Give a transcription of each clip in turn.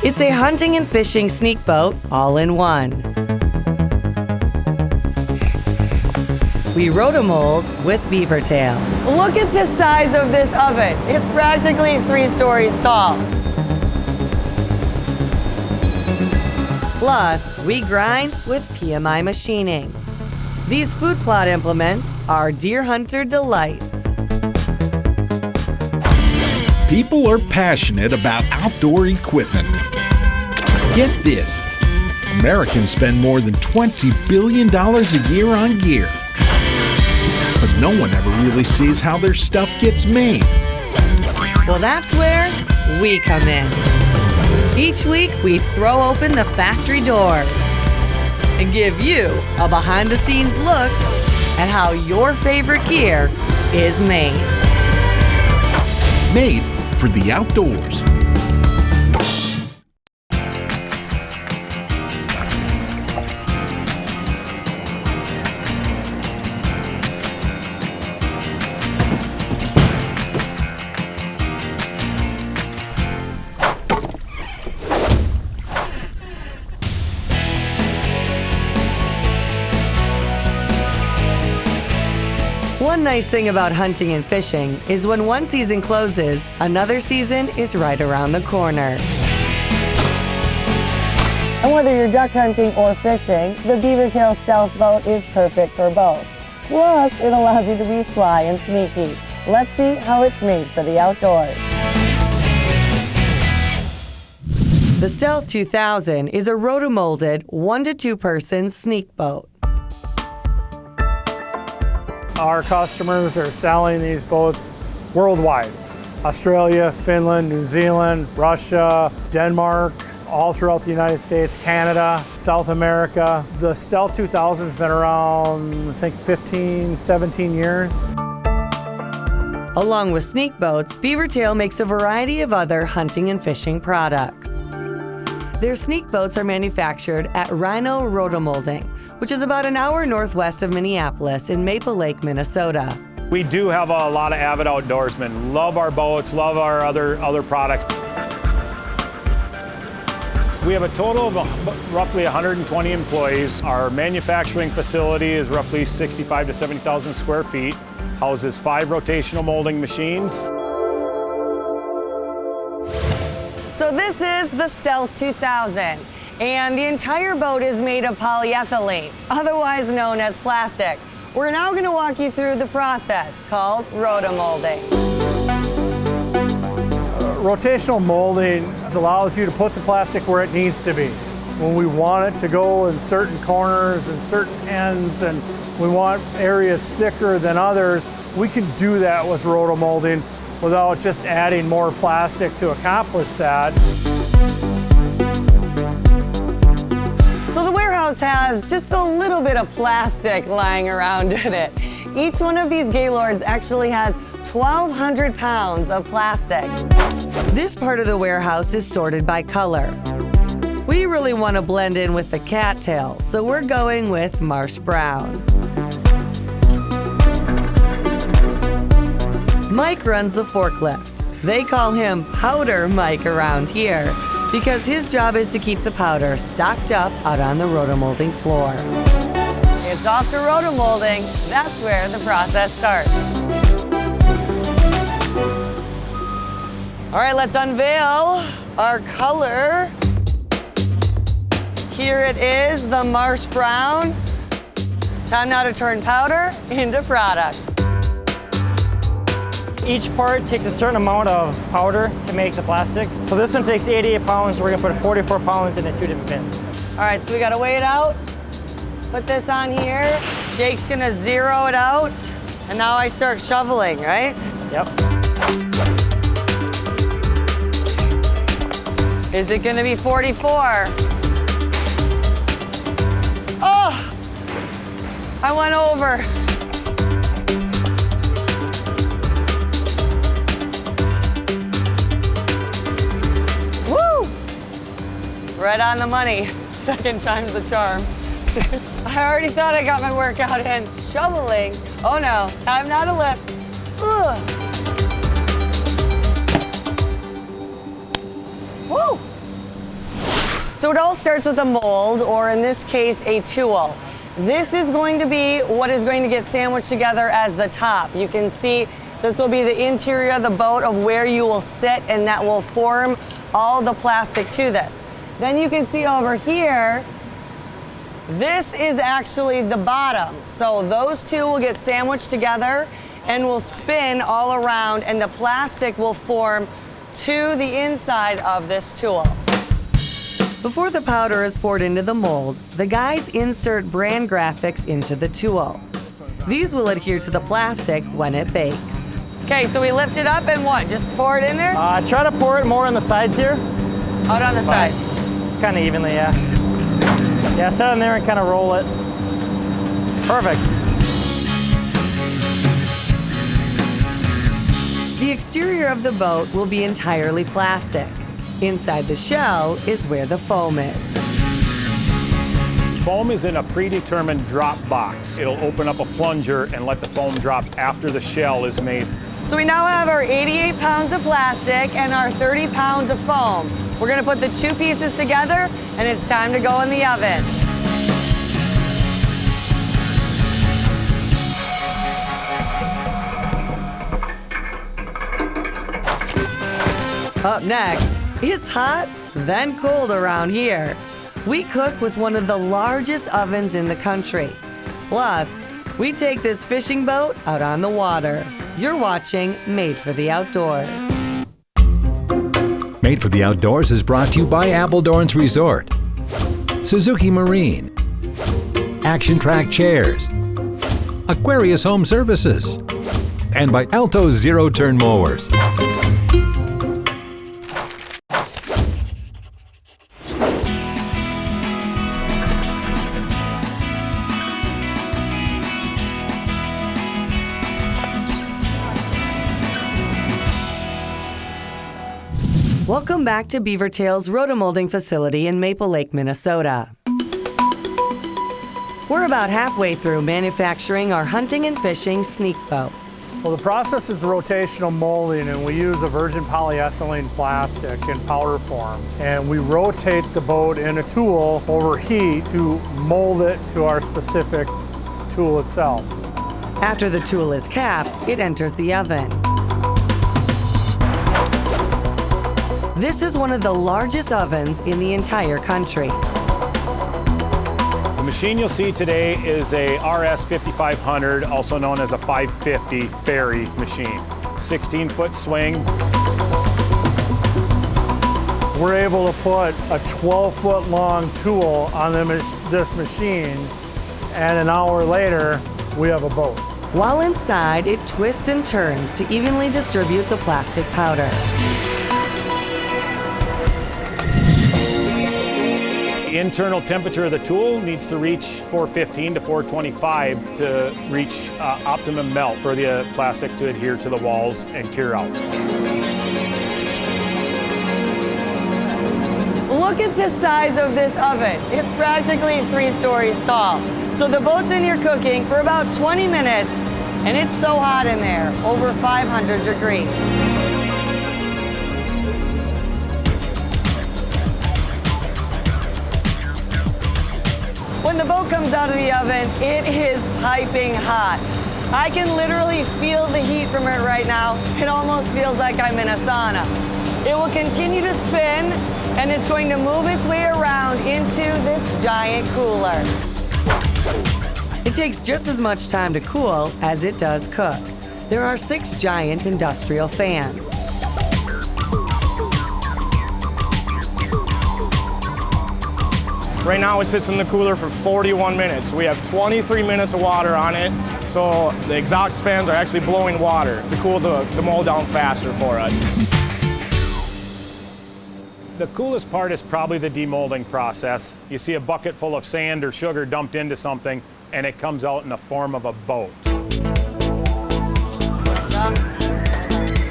It's a hunting and fishing sneak boat all in one. We rotomold with Beavertail. Look at the size of this oven. It's practically 3 stories tall. Plus, we grind with PMI machining. These food plot implements are deer hunter delights. People are passionate about outdoor equipment. Get this, Americans spend more than $20 billion a year on gear. But no one ever really sees how their stuff gets made. Well, that's where we come in. Each week, we throw open the factory doors and give you a behind-the-scenes look at how your favorite gear is made. Made for the outdoors. One nice thing about hunting and fishing is when one season closes, another season is right around the corner. And whether you're duck hunting or fishing, the Beavertail Stealth Boat is perfect for both. Plus, it allows you to be sly and sneaky. Let's see how it's made for the outdoors. The Stealth 2000 is a rotomolded 1 to 2 person sneak boat. Our customers are selling these boats worldwide. Australia, Finland, New Zealand, Russia, Denmark, all throughout the United States, Canada, South America. The Stealth 2000 has been around, I think, 15, 17 years. Along with sneak boats, Beavertail makes a variety of other hunting and fishing products. Their sneak boats are manufactured at Rhino Rotomolding, which is about an hour northwest of Minneapolis in Maple Lake, Minnesota. We do have a lot of avid outdoorsmen. Love our boats, love our other products. We have a total of roughly 120 employees. Our manufacturing facility is roughly 65 to 70,000 square feet, houses 5 rotational molding machines. So this is the Stealth 2000, and the entire boat is made of polyethylene, otherwise known as plastic. We're now going to walk you through the process called rotomolding. Rotational molding allows you to put the plastic where it needs to be. When we want it to go in certain corners and certain ends, and we want areas thicker than others, we can do that with rotomolding without just adding more plastic to accomplish that. So the warehouse has just a little bit of plastic lying around in it. Each one of these Gaylords actually has 1,200 pounds of plastic. This part of the warehouse is sorted by color. We really want to blend in with the cattails, so we're going with marsh brown. Mike runs the forklift. They call him Powder Mike around here because his job is to keep the powder stocked up out on the rotomolding floor. It's off to rotomolding. That's where the process starts. All right, let's unveil our color. Here it is, the marsh brown. Time now to turn powder into product. Each part takes a certain amount of powder to make the plastic. So this one takes 88 pounds, so we're gonna put 44 pounds into 2 different bins. All right, so we gotta weigh it out. Put this on here. Jake's gonna zero it out. And now I start shoveling, right? Yep. Is it gonna be 44? Oh, I went over. Woo! Right on the money. Second time's a charm. I already thought I got my workout in. Shoveling. Oh no, time now to lift. Ugh. Woo! So it all starts with a mold, or in this case, a tool. This is going to be what is going to get sandwiched together as the top. You can see this will be the interior of the boat of where you will sit, and that will form all the plastic to this. Then you can see over here, this is actually the bottom. So those two will get sandwiched together and will spin all around, and the plastic will form to the inside of this tool. Before the powder is poured into the mold, the guys insert brand graphics into the tool. These will adhere to the plastic when it bakes. Okay, so we lift it up and what? Just pour it in there? Try to pour it more on the sides here. Out on the side. Kind of evenly, yeah. Yeah, set it in there and kind of roll it. Perfect. The exterior of the boat will be entirely plastic. Inside the shell is where the foam is. Foam is in a predetermined drop box. It'll open up a plunger and let the foam drop after the shell is made. So we now have our 88 pounds of plastic and our 30 pounds of foam. We're gonna put the two pieces together, and it's time to go in the oven. Up next, it's hot, then cold around here. We cook with one of the largest ovens in the country. Plus, we take this fishing boat out on the water. You're watching Made for the Outdoors. Made for the Outdoors is brought to you by Appledorn's Resort, Suzuki Marine, Action Track Chairs, Aquarius Home Services, and by Alto Zero Turn Mowers. Welcome back to Beavertail's rotomolding facility in Maple Lake, Minnesota. We're about halfway through manufacturing our hunting and fishing sneak boat. Well, the process is rotational molding, and we use a virgin polyethylene plastic in powder form. And we rotate the boat in a tool over heat to mold it to our specific tool itself. After the tool is capped, it enters the oven. This is one of the largest ovens in the entire country. The machine you'll see today is a RS 5500, also known as a 550 ferry machine. 16-foot swing. We're able to put a 12-foot long tool on this machine, and an hour later, we have a boat. While inside, it twists and turns to evenly distribute the plastic powder. The internal temperature of the tool needs to reach 415 to 425 to reach optimum melt for the plastic to adhere to the walls and cure out. Look at the size of this oven. It's practically 3 stories tall. So the boat's in here cooking for about 20 minutes, and it's so hot in there, over 500 degrees. When the boat comes out of the oven, it is piping hot. I can literally feel the heat from it right now. It almost feels like I'm in a sauna. It will continue to spin, and it's going to move its way around into this giant cooler. It takes just as much time to cool as it does cook. There are 6 giant industrial fans. Right now it sits in the cooler for 41 minutes. We have 23 minutes of water on it, so the exhaust fans are actually blowing water to cool the mold down faster for us. The coolest part is probably the demolding process. You see a bucket full of sand or sugar dumped into something, and it comes out in the form of a boat.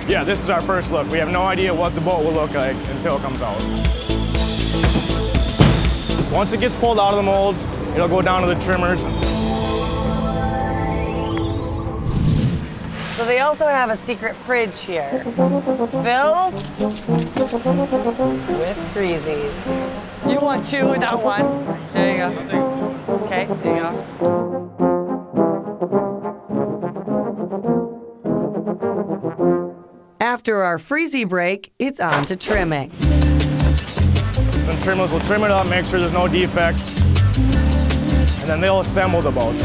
Yeah, this is our first look. We have no idea what the boat will look like until it comes out. Once it gets pulled out of the mold, it'll go down to the trimmers. So they also have a secret fridge here, filled with freezies. You want two, not one? There you go. Okay, there you go. After our freezy break, it's on to trimming. Then trimmers will trim it up, make sure there's no defect, and then they'll assemble the boat.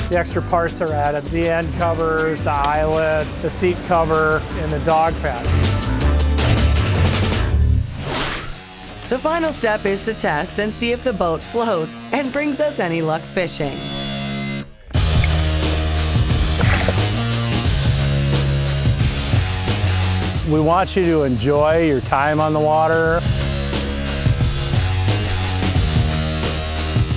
The extra parts are added, the end covers, the eyelets, the seat cover, and the dog pad. The final step is to test and see if the boat floats and brings us any luck fishing. We want you to enjoy your time on the water.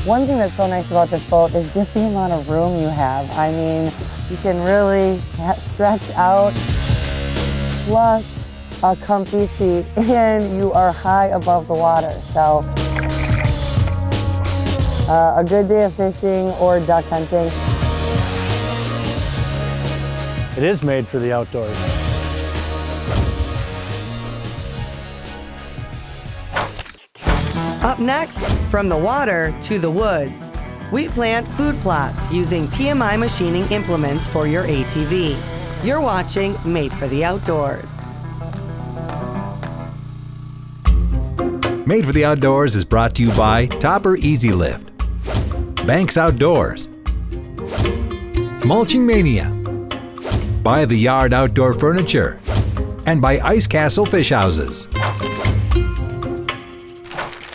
One thing that's so nice about this boat is just the amount of room you have. I mean, you can really stretch out, plus a comfy seat, and you are high above the water. So, a good day of fishing or duck hunting. It is made for the outdoors. Up next, from the water to the woods, we plant food plots using PMI machining implements for your ATV. You're watching Made for the Outdoors. Made for the Outdoors is brought to you by Topper Easy Lift, Banks Outdoors, Mulching Mania, by the Yard Outdoor Furniture, and by Ice Castle Fish Houses.